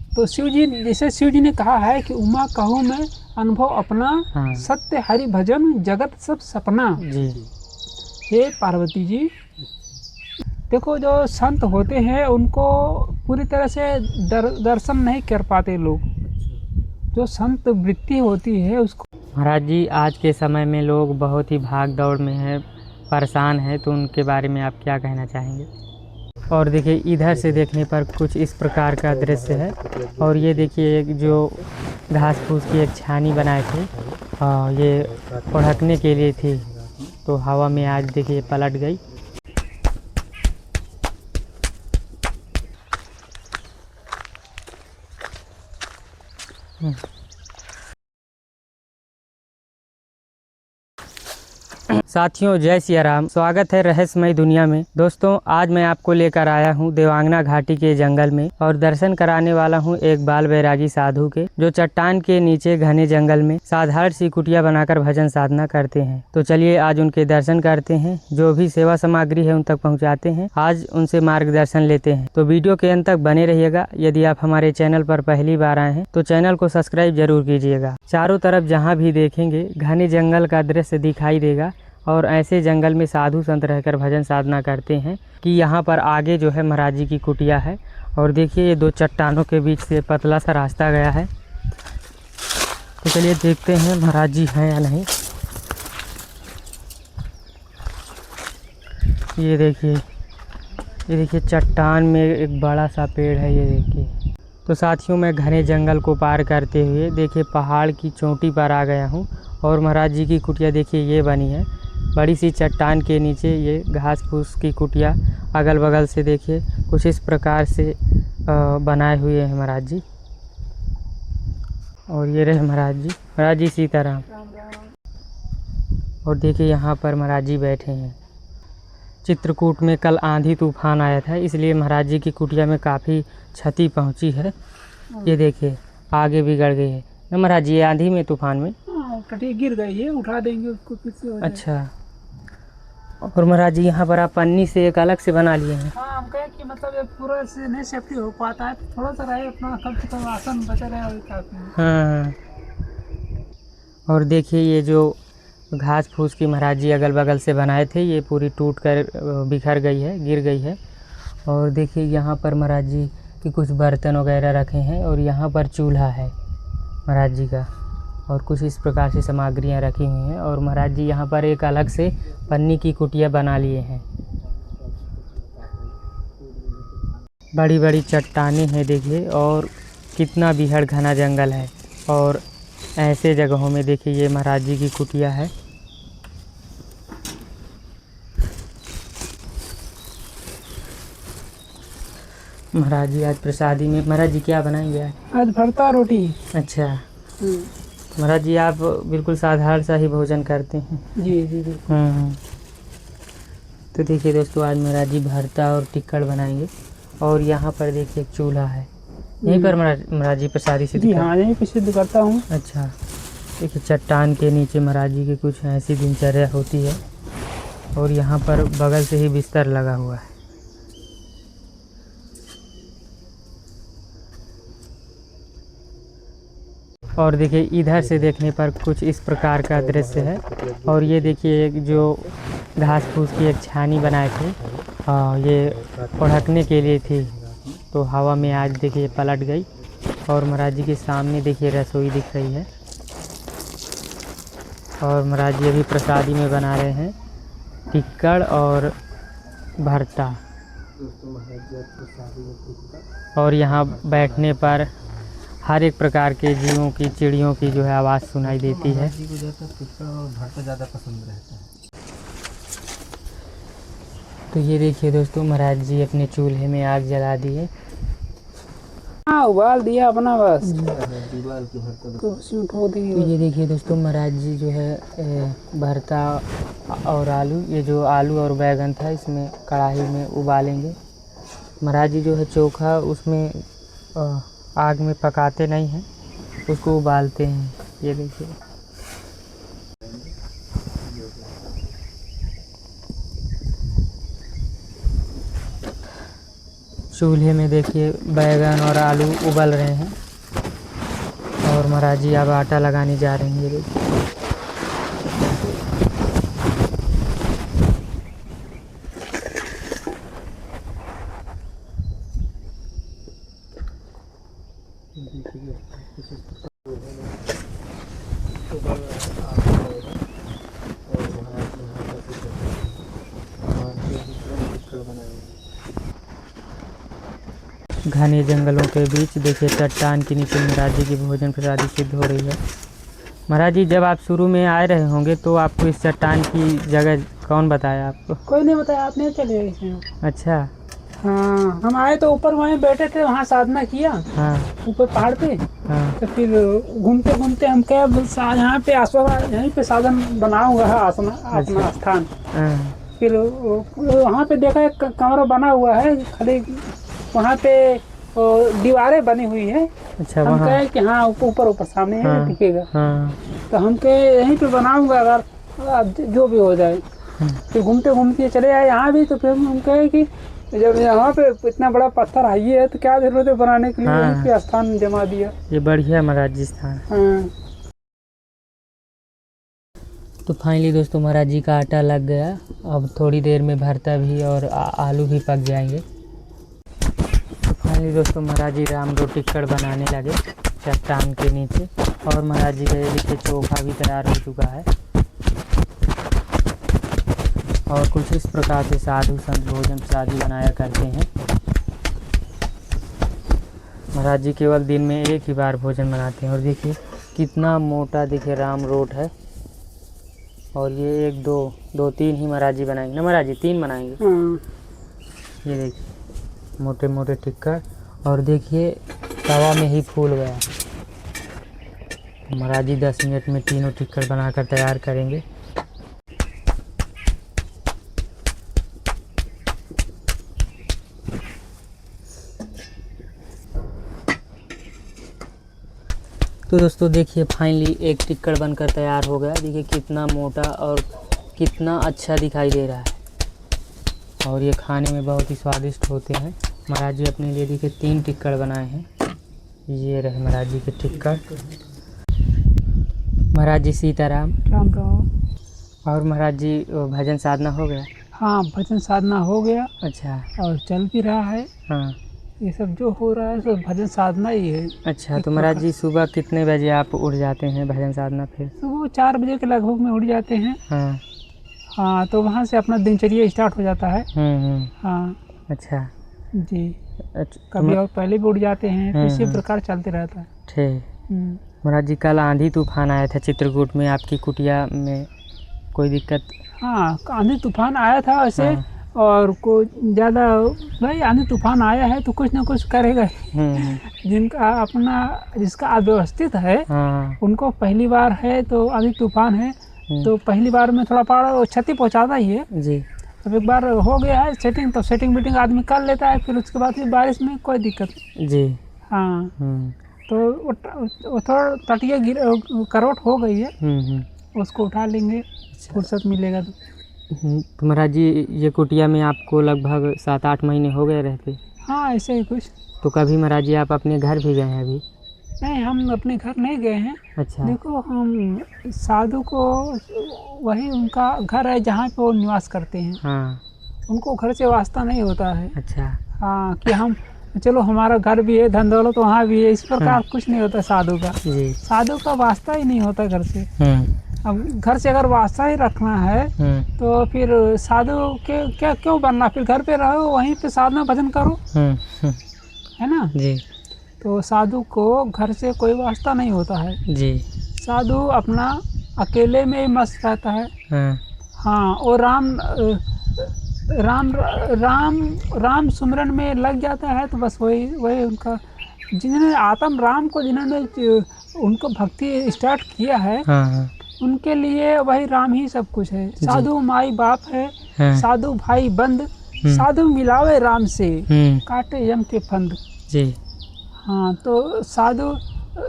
तो शिव जी, जैसे शिव जी ने कहा है कि उमा कहूँ मैं अनुभव अपना, हाँ सत्य हरि भजन जगत सब सपना। जी। हे पार्वती जी, देखो जो संत होते हैं उनको पूरी तरह से दर्शन नहीं कर पाते लोग। जो संत वृत्ति होती है उसको। महाराज जी, आज के समय में लोग बहुत ही भाग दौड़ में हैं, परेशान हैं, तो उनके बारे में आप क्या कहना चाहेंगे? और देखिए, इधर से देखने पर कुछ इस प्रकार का दृश्य है। और ये देखिए, एक जो घास फूस की एक छानी बनाए थे, ये ओढ़कने के लिए थी, तो हवा में आज देखिए पलट गई। साथियों, जय सिया राम। स्वागत है रहस्यमय दुनिया में। दोस्तों, आज मैं आपको लेकर आया हूँ देवांगना घाटी के जंगल में और दर्शन कराने वाला हूँ एक बाल बैरागी साधु के, जो चट्टान के नीचे घने जंगल में साधारण सी कुटिया बनाकर भजन साधना करते हैं। तो चलिए आज उनके दर्शन करते हैं, जो भी सेवा सामग्री है उन तक पहुँचाते हैं। आज उनसे मार्गदर्शन लेते हैं, तो वीडियो के अंत तक बने रहिएगा। यदि आप हमारे चैनल पर पहली बार आए हैं तो चैनल को सब्सक्राइब जरूर कीजिएगा। चारों तरफ जहाँ भी देखेंगे घने जंगल का दृश्य दिखाई देगा, और ऐसे जंगल में साधु संत रहकर भजन साधना करते हैं कि यहाँ पर आगे जो है महाराज जी की कुटिया है। और देखिए, ये दो चट्टानों के बीच से पतला सा रास्ता गया है। तो चलिए देखते हैं महाराज जी हैं या नहीं। ये देखिए चट्टान में एक बड़ा सा पेड़ है, ये देखिए। तो साथियों, मैं घने जंगल को पार करते हुए देखिए पहाड़ की चोटी पर आ गया हूँ। और महाराज जी की कुटिया देखिए ये बनी है, बड़ी सी चट्टान के नीचे ये घास फूस की कुटिया। अगल बगल से देखिए कुछ इस प्रकार से बनाए हुए हैं महाराज जी। और ये रहे महाराज जी सीताराम। और देखिए यहाँ पर महाराज जी बैठे हैं। चित्रकूट में कल आंधी तूफान आया था, इसलिए महाराज जी की कुटिया में काफ़ी क्षति पहुँची है। ये देखिए आगे बिगड़ गई है ना महाराज जी, आंधी में तूफान में कटी गिर गई है, उठा देंगे उसको फिर से हो जाएगा। अच्छा। और महाराज जी यहाँ पर आप पन्नी से एक अलग से बना लिए हैं। हाँ, हम कहें कि मतलब ये पूरा से नहीं सेफ्टी हो पाता है, तो थोड़ा सा रहे अपना, कम से कम आसन बचा रहे वही काफी है। हाँ। और देखिए, ये जो घास फूस की महाराज जी अगल बगल से बनाए थे, ये पूरी टूट कर बिखर गई है, गिर गई है। और देखिए यहाँ पर महाराज जी के कुछ बर्तन वगैरह रखे हैं, और यहाँ पर चूल्हा है महाराज जी का, और कुछ इस प्रकार से सामग्रियाँ रखी हुई हैं। और महाराज जी यहाँ पर एक अलग से पन्नी की कुटिया बना लिए हैं। बड़ी बड़ी चट्टानें हैं देखिए, और कितना बीहड़ घना जंगल है। और ऐसे जगहों में देखिए ये महाराज जी की कुटिया है। महाराज जी आज प्रसादी में महाराज जी क्या बनाएंगे आज भरता रोटी। अच्छा महाराज जी, आप बिल्कुल साधारण सा ही भोजन करते हैं। जी जी बिल्कुल। तो देखिए दोस्तों, आज महाराज जी भरता और टिक्कड़ बनाएंगे। और यहाँ पर देखिए एक चूल्हा है, यहीं पर महाराज जी प्रसादी सिद्ध जी हाँ, यहीं पे सिद्ध करता हूँ। अच्छा। देखिए चट्टान के नीचे महाराज जी की कुछ ऐसी दिनचर्या होती है। और यहाँ पर बगल से ही बिस्तर लगा हुआ है। और देखिए, इधर से देखने पर कुछ इस प्रकार का दृश्य है। और ये देखिए, एक जो घास फूस की एक छानी बनाए थे, ये ओढ़कने के लिए थी, तो हवा में आज देखिए पलट गई। और महाराज जी के सामने देखिए रसोई दिख रही है। और महाराज जी अभी प्रसादी में बना रहे हैं टिक्कड़ और भरता। और यहाँ बैठने पर हर एक प्रकार के जीवों की, चिड़ियों की जो है आवाज़ सुनाई देती है। टिक्कड़ और भरता ज़्यादा पसंद रहता है। तो ये देखिए दोस्तों, महाराज जी अपने चूल्हे में आग जला दिए। हाँ, उबाल दिया अपना बस। तो ये देखिए दोस्तों, महाराज जी जो है भरता और आलू, ये जो आलू और बैगन था इसमें कढ़ाई में उबालेंगे। महाराज जी जो है चोखा उसमें आग में पकाते नहीं हैं, उसको उबालते हैं। ये देखिए चूल्हे में देखिए बैगन और आलू उबल रहे हैं और महाराज जी अब आटा लगाने जा रहे हैं। ये देखिए घने जंगलों के बीच देखिए चट्टान के नीचे महाराज जी की भोजन प्रसादी सिद्ध हो रही है। महाराज जी जब आप शुरू में आए रहे होंगे तो आपको इस चट्टान की जगह कौन बताया आपको? कोई नहीं बताया, आपने चले इसमें। अच्छा। हाँ, हम आए तो ऊपर वहीं बैठे थे, वहाँ साधना किया। हाँ ऊपर पहाड़ पे। हाँ तो फिर घूमते घूमते हम क्या यहाँ पे यहीं पे साधन बना हुआ है आसना अपना स्थान। हाँ फिर वहाँ पे देखा एक कमरा बना हुआ है खाली, वहाँ पे दीवारें बनी हुई है। अच्छा। हम वहाँ कहे कि हाँ ऊपर सामने है हाँ, दिखेगा। हाँ तो हम कहे यहीं पे बनाऊंगा अगर जो भी हो जाए। फिर घूमते घूमते चले आए यहाँ भी। तो फिर हम कहे कि जब यहाँ पे इतना बड़ा पत्थर आई है तो क्या जरूरत है बनाने के लिए, हाँ। वहीं पे स्थान जमा दिया। ये बढ़िया महाराज जी स्थान। हाँ। तो फाइनली दोस्तों महाराज जी का आटा लग गया। अब थोड़ी देर में भरता भी और आलू भी पक जाएंगे। तो फाइनली दोस्तों महाराज जी राम रोटी टिक्कड़ बनाने लगे चट्टान के नीचे। और महाराज जी का ये देखिए चोखा भी तैयार हो चुका है। और कुछ इस प्रकार से साधु संत भोजन प्रसादी बनाया करते हैं। महाराज जी केवल दिन में एक ही बार भोजन बनाते हैं। और देखिए कितना मोटा देखिए राम रोट है। और ये 1 2 3 ही महाराज जी बनाएंगे ना महाराज जी? 3 बनाएंगे। हाँ। ये देखिए मोटे मोटे टिक्कर। और देखिए तवा में ही फूल गया। महाराज जी 10 मिनट में तीनों टिक्कर बनाकर तैयार करेंगे। तो दोस्तों देखिए फाइनली एक टिक्कड़ बनकर तैयार हो गया। देखिए कितना मोटा और कितना अच्छा दिखाई दे रहा है। और ये खाने में बहुत ही स्वादिष्ट होते हैं। महाराज जी अपने लिए देखिए 3 टिक्कड़ बनाए हैं। ये रहे महाराज जी के टिक्कड़। महाराज जी सीताराम। राम राम। और महाराज जी भजन साधना हो गया? हाँ, भजन साधना हो गया। अच्छा। और चल भी रहा है। हाँ। ये सब जो हो रहा है सब भजन साधना ही है। अच्छा। तो महाराज जी सुबह कितने बजे आप उठ जाते हैं भजन साधना? फिर सुबह 4 बजे के लगभग में उठ जाते हैं। हाँ। हाँ, तो वहाँ से अपना दिनचर्या स्टार्ट हो जाता है। हाँ। अच्छा जी। अच्छा। कभी और पहले भी उठ जाते हैं, तो इसी हम्म। प्रकार चलते रहता है। ठीक। महाराज जी कल आंधी तूफान आया था चित्रकूट में, आपकी कुटिया में कोई दिक्कत? हाँ, आंधी तूफान आया था वैसे। हाँ। और को ज़्यादा भाई आंधी तूफान आया है तो कुछ ना कुछ करेगा। जिनका अपना जिसका अव्यवस्थित है हाँ। उनको पहली बार है तो आंधी तूफान है तो पहली बार में थोड़ा पारा क्षति पहुंचाता ही है जी। अब एक बार हो गया है सेटिंग, तो सेटिंग मीटिंग आदमी कर लेता है, फिर उसके बाद फिर बारिश में कोई दिक्कत जी। हाँ। तो वो थोड़ा तटीय करवट हो गई है, उसको उठा लेंगे फुर्सत मिलेगा तो। तो महाराज जी ये कुटिया में आपको लगभग 7-8 महीने हो गए रहते? हाँ, ऐसे ही कुछ। तो कभी महाराज जी आप अपने घर भी गए हैं अभी? नहीं, हम अपने घर नहीं गए हैं। अच्छा। देखो हम साधु को वही उनका घर है जहाँ पे वो निवास करते हैं। हाँ। उनको घर से वास्ता नहीं होता है। अच्छा। हाँ, कि हम चलो हमारा घर भी है, धन दौलत वहाँ भी है, इस प्रकार कुछ नहीं होता साधु का जी। साधु का वास्ता ही नहीं होता घर से। अब घर से अगर वास्ता ही रखना है तो फिर साधु के क्या क्यों बनना, फिर घर पे रहो, वहीं पे साधना भजन करो, है ना जी। तो साधु को घर से कोई वास्ता नहीं होता है जी। साधु अपना अकेले में ही मस्त रहता है। हाँ, और राम सुमिरन में लग जाता है तो बस वही उनका, जिन्होंने आत्म राम को जिन्होंने उनको भक्ति स्टार्ट किया है उनके लिए वही राम ही सब कुछ है। साधु माई बाप है, साधु भाई बंद, साधु मिलावे राम से, काटे यम के फंद जी। हाँ, तो साधु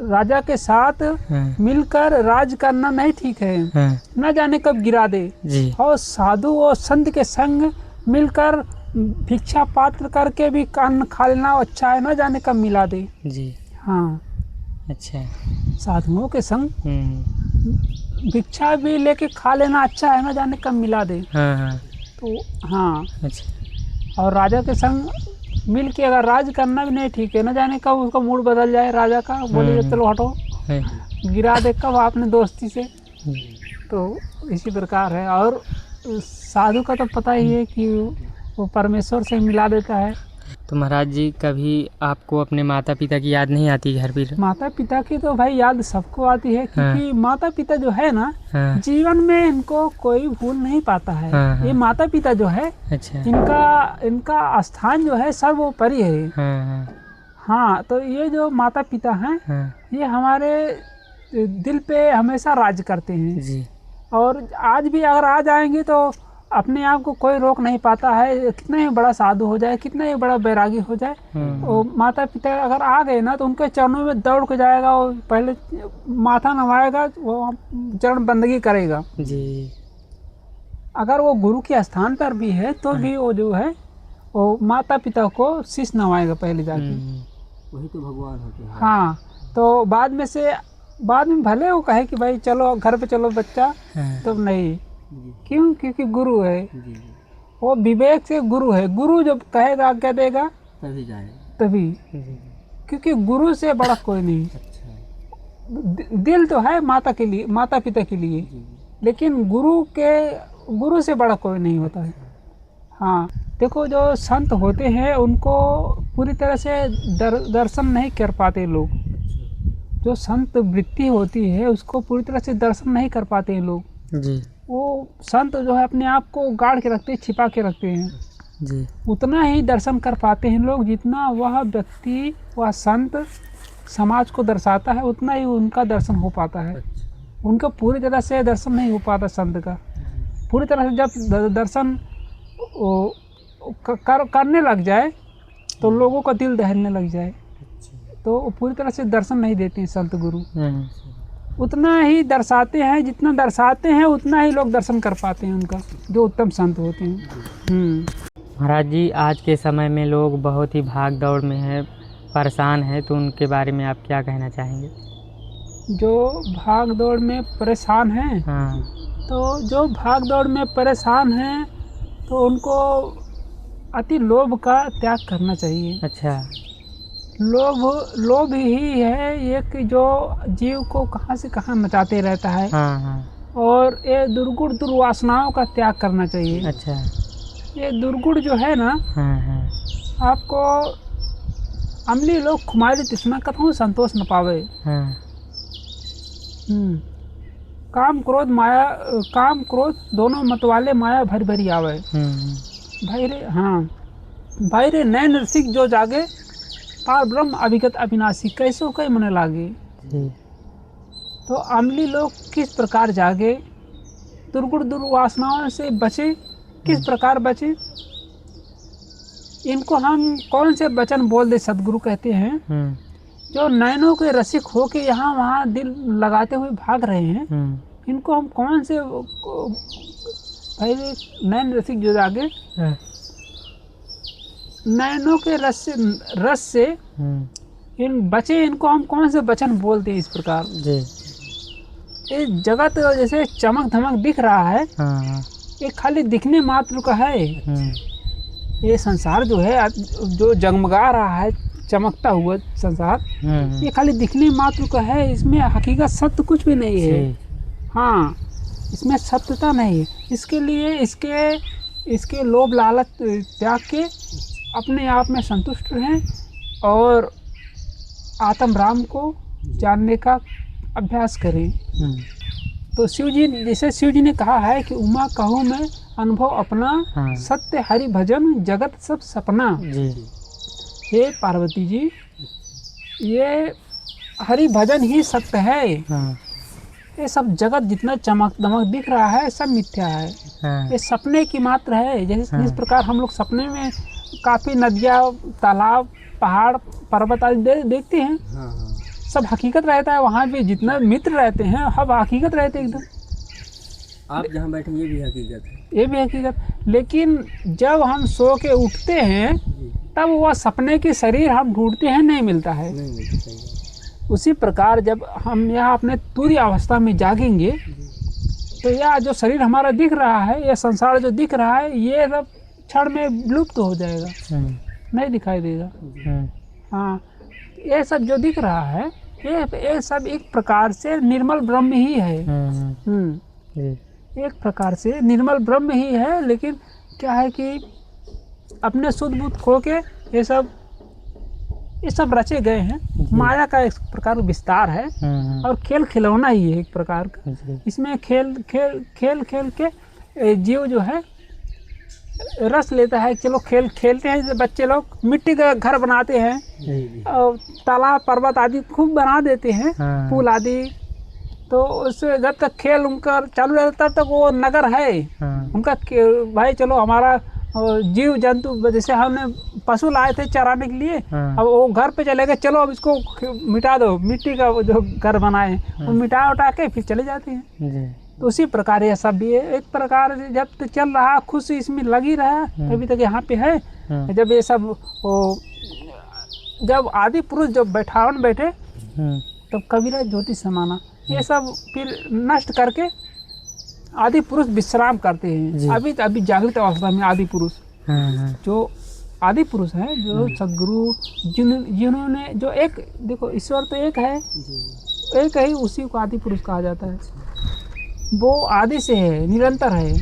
राजा के साथ मिलकर राज करना नहीं ठीक है, न जाने कब गिरा दे जी। और साधु और संत के संग मिलकर भिक्षा पात्र करके भी अन्न खा लेना अच्छा है, न जाने कब मिला दे। जी। हाँ, अच्छा। साधुओं के संग भिक्षा भी लेके खा लेना अच्छा है, न जाने कब मिला दे। हाँ हाँ। तो हाँ, अच्छा। और राजा के संग मिल के अगर राज करना भी नहीं ठीक है, न जाने कब उसका मूड बदल जाए राजा का, बोले चलो हटो, है। गिरा दे कब आपने दोस्ती से। तो इसी प्रकार है। और साधु का तो पता ही है कि वो परमेश्वर से मिला देता है। तो महाराज जी, कभी आपको अपने माता पिता की याद नहीं आती घर पर? माता पिता की तो भाई याद सबको आती है, क्योंकि माता पिता जो है ना, हाँ। जीवन में इनको कोई भूल नहीं पाता है। हाँ, हाँ। ये माता पिता जो है, अच्छा। इनका स्थान जो है सर्वोपरि है। हाँ हाँ। हाँ, तो ये जो माता पिता हैं, हाँ ये हमारे दिल पे हमेशा राज करते हैं। जी। और आज भी अगर आ जाएंगे तो अपने आप को कोई रोक नहीं पाता है, कितना ही बड़ा साधु हो जाए, कितना ही बड़ा बैरागी हो जाए, वो माता पिता अगर आ गए ना तो उनके चरणों में दौड़ के जाएगा, वो पहले माथा नवाएगा, वो चरण बंदगी करेगा। जी। अगर वो गुरु के स्थान पर भी है तो भी वो जो है वो माता पिता को शीश नवाएगा पहले जाके। वही तो भगवान होते हैं। हाँ, तो बाद में भले वो कहे कि भाई चलो घर पे चलो बच्चा, तो नहीं, क्यों? क्योंकि गुरु है, वो विवेक से गुरु है। गुरु जब कहेगा, आज्ञा देगा, तभी जाए, तभी, क्योंकि गुरु से बड़ा कोई नहीं। दिल तो है माता के लिए, माता पिता के लिए, लेकिन गुरु से बड़ा कोई नहीं होता है। हाँ, देखो जो संत होते हैं उनको पूरी तरह से दर्शन नहीं कर पाते लोग। जो संत वृत्ति होती है उसको पूरी तरह से दर्शन नहीं कर पाते हैं लोग जी। वो संत जो है अपने आप को गाड़ के रखते हैं, छिपा के रखते हैं जी। उतना ही दर्शन कर पाते हैं लोग जितना वह व्यक्ति, वह संत समाज को दर्शाता है, उतना ही उनका दर्शन हो पाता है। उनका पूरी तरह से दर्शन नहीं हो पाता संत का। पूरी तरह से जब दर्शन करने लग जाए तो लोगों का दिल दहलने लग जाए, तो पूरी तरह से दर्शन नहीं देते हैं संत गुरु। उतना ही दर्शाते हैं, जितना दर्शाते हैं उतना ही लोग दर्शन कर पाते हैं उनका, जो उत्तम संत होते हैं। महाराज जी, आज के समय में लोग बहुत ही भाग दौड़ में हैं, परेशान हैं, तो उनके बारे में आप क्या कहना चाहेंगे? जो भाग दौड़ में परेशान हैं, हाँ। तो जो भाग दौड़ में परेशान हैं तो उनको अति लोभ का त्याग करना चाहिए। अच्छा। लोभ ही है ये कि जो जीव को कहाँ से कहाँ मचाते रहता है। हाँ हाँ। और ये दुर्वासनाओं का त्याग करना चाहिए। अच्छा। ये दुर्गुण जो है ना, हाँ हाँ। आपको अमली लोग खुमारी तृष्णा कथों संतोष न पावे। हाँ। काम क्रोध दोनों मतवाले माया भरी भरी आवे। भाई रे नैन रसिक जो जागे, पार ब्रह्म अभिगत अविनाशी, कैसो कई मन लागे। तो अमली लोग किस प्रकार जागे, दुर्गुण दुर्वासनाओं से बचे, किस प्रकार बचे, इनको हम कौन से वचन बोल दे। सदगुरु कहते हैं जो नैनों के रसिक हो के यहाँ वहाँ दिल लगाते हुए भाग रहे हैं, इनको हम कौन से, भाई नैन रसिक जो जागे, नैनों के रस से इन बचे, इनको हम कौन से वचन बोलते हैं इस प्रकार। ये जगत जैसे चमक धमक दिख रहा है, ये खाली दिखने मात्र का है। ये संसार जो है, जो जगमगा रहा है, चमकता हुआ संसार, ये खाली दिखने मात्र का है। इसमें हकीकत सत्य कुछ भी नहीं है। हाँ, इसमें सत्यता नहीं है। इसके लिए इसके लोभ लालच त्याग के अपने आप में संतुष्ट रहें और आत्म राम को जानने का अभ्यास करें। तो शिव जी ने कहा है कि उमा कहूँ मैं अनुभव अपना, सत्य हरि भजन जगत सब सपना। हे पार्वती जी, ये हरि भजन ही सत्य है। ये सब जगत जितना चमक दमक दिख रहा है सब मिथ्या है। ये सपने की मात्र है। जैसे जिस प्रकार हम लोग सपने में काफ़ी नदियाँ, तालाब, पहाड़, पर्वत आदि देखते हैं, सब हकीकत रहता है। वहाँ भी जितना मित्र रहते हैं सब हकीकत रहते हैं एकदम। आप जहाँ बैठे ये भी हकीकत है। ये भी हकीकत। लेकिन जब हम सो के उठते हैं जी, तब वह सपने की शरीर हम ढूंढते हैं, नहीं मिलता है। नहीं मिलती, सही बात। उसी प्रकार जब हम यहाँ अपने तुरीय अवस्था में जागेंगे जी, तो यह जो शरीर हमारा दिख रहा है, यह संसार जो दिख रहा है, ये सब क्षण में लुप्त हो जाएगा, नहीं दिखाई देगा। हाँ, ये सब जो दिख रहा है ये सब एक प्रकार से निर्मल ब्रह्म ही है। एक प्रकार से निर्मल ब्रह्म ही है। लेकिन क्या है कि अपने शुद्ध बुद्ध खो के ये सब रचे गए हैं। माया का एक प्रकार का विस्तार है और खेल खिलौना ही है एक प्रकार का। इसमें खेल के जीव जो है रस लेता है। चलो खेलते हैं, बच्चे लोग मिट्टी का घर बनाते हैं और तालाब पर्वत आदि खूब बना देते हैं, पुल आदि। तो उससे जब तक खेल उनका चालू रहता तब तक वो नगर है उनका। भाई चलो हमारा जीव जंतु, जैसे हमने पशु लाए थे चराने के लिए, अब वो घर पे चले गए, चलो अब इसको मिटा दो, मिट्टी का जो घर बनाए वो मिटा उठा के फिर चले जाते हैं। तो उसी प्रकार ये सब भी है एक प्रकार से। जब तक चल रहा खुश इसमें लगी रहा अभी तक यहाँ पे है। जब ये सब जब आदि पुरुष जब बैठे तब कबीरा ज्योति समाना, ये सब फिर नष्ट करके आदि पुरुष विश्राम करते हैं। अभी जागृत अवस्था में आदि पुरुष जो आदि पुरुष है, जो सदगुरु जिन्होंने जो एक देखो ईश्वर तो एक है, एक ही, उसी को आदि पुरुष कहा जाता है। वो आदि से है, निरंतर है।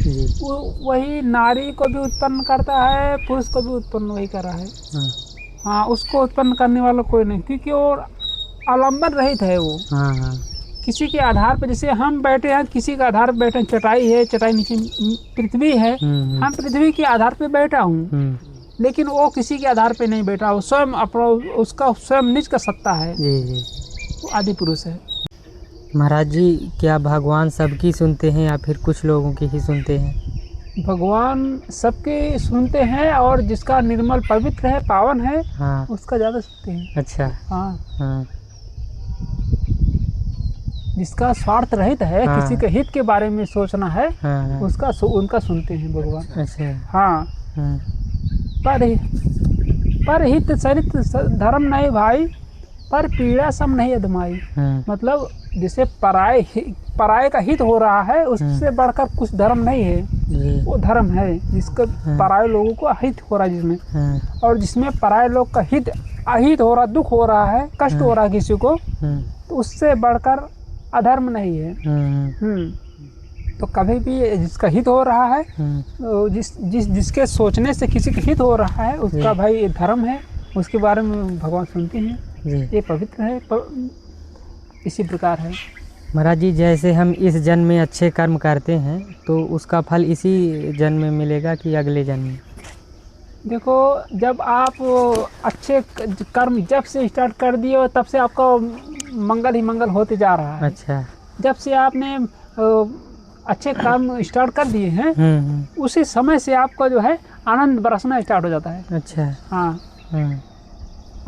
वो वही नारी को भी उत्पन्न करता है, पुरुष को भी उत्पन्न वही कर रहा है। हाँ, उसको उत्पन्न करने वाला कोई नहीं, क्योंकि वो आलम्बन रहित है। वो किसी के आधार पर, जैसे हम बैठे हैं किसी के आधार पर बैठे, चटाई है, चटाई नीचे पृथ्वी है, हम पृथ्वी के आधार पर बैठा हूँ, लेकिन वो किसी के आधार पर नहीं बैठा। वो स्वयं अपना, उसका स्वयं निज का सत्ता है, वो आदि पुरुष है। महाराज जी, क्या भगवान सबकी सुनते हैं या फिर कुछ लोगों की ही सुनते हैं? भगवान सबके सुनते हैं और जिसका निर्मल पवित्र है, पावन है, उसका ज़्यादा सुनते हैं। अच्छा। हाँ। जिसका स्वार्थ रहित है, किसी के हित के बारे में सोचना है, उनका सुनते हैं भगवान। अच्छा। हाँ। पर हित सरित धर्म नहीं भाई, पर पीड़ा सम नहीं अधमाई। मतलब जैसे पराये का हित हो रहा है, उससे बढ़कर कुछ धर्म नहीं है। वो धर्म है जिसका पराये लोगों को हित हो रहा है जिसमें, और जिसमें पराये लोग का हित अहित हो रहा, दुख हो रहा है, कष्ट हो रहा है किसी को, तो उससे बढ़कर अधर्म नहीं है। तो कभी भी जिसका हित हो रहा है, तो जिसके सोचने से किसी का हित हो रहा है, उसका भाई धर्म है, उसके बारे में भगवान सुनते हैं। ये पवित्र है। इसी प्रकार है महाराज जी, जैसे हम इस जन्म में अच्छे कर्म करते हैं तो उसका फल इसी जन्म में मिलेगा कि अगले जन्म में? देखो, जब आप अच्छे कर्म जब से स्टार्ट कर दिए हो तब से आपका मंगल ही मंगल होते जा रहा है। अच्छा। जब से आपने अच्छे कर्म स्टार्ट कर दिए हैं, उसी समय से आपका जो है आनंद बरसना स्टार्ट हो जाता है। अच्छा। हाँ,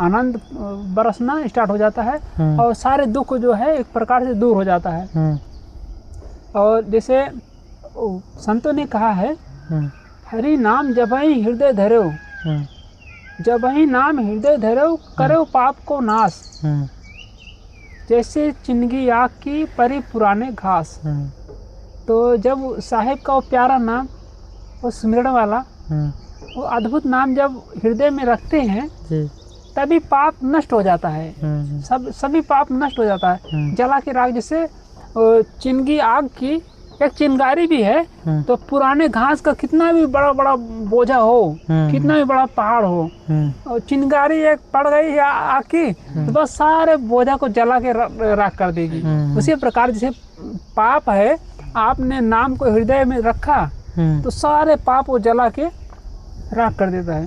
आनंद बरसना स्टार्ट हो जाता है और सारे दुख जो है एक प्रकार से दूर हो जाता है। और जैसे संतों ने कहा है, हरि नाम जबहि हृदय धरो, जबहि नाम हृदय धरो, करो पाप को नाश, जैसे चिंगी आग की परी पुराने घास। तो जब साहिब का वो प्यारा नाम, वो स्मरण वाला, वो अद्भुत नाम जब हृदय में रखते हैं तभी पाप नष्ट हो जाता है। सभी पाप नष्ट हो जाता है। जला की राख, जैसे चिंगी आग की एक चिंगारी भी है, तो पुराने घास का कितना भी बड़ा बड़ा बोझा हो, कितना भी बड़ा पहाड़ हो, और चिंगारी एक पड़ गई है आग की, तो बस सारे बोझा को जला के राख कर देगी। उसी प्रकार जैसे पाप है, आपने नाम को हृदय में रखा तो सारे पाप को जला के राख कर देता है।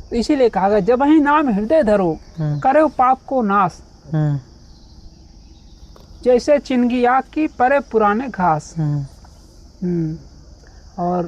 तो इसीलिए कहा गया, जब ही नाम हृदय धरो, करो पाप को नाश, जैसे चिंगी आग की परे पुराने घास। और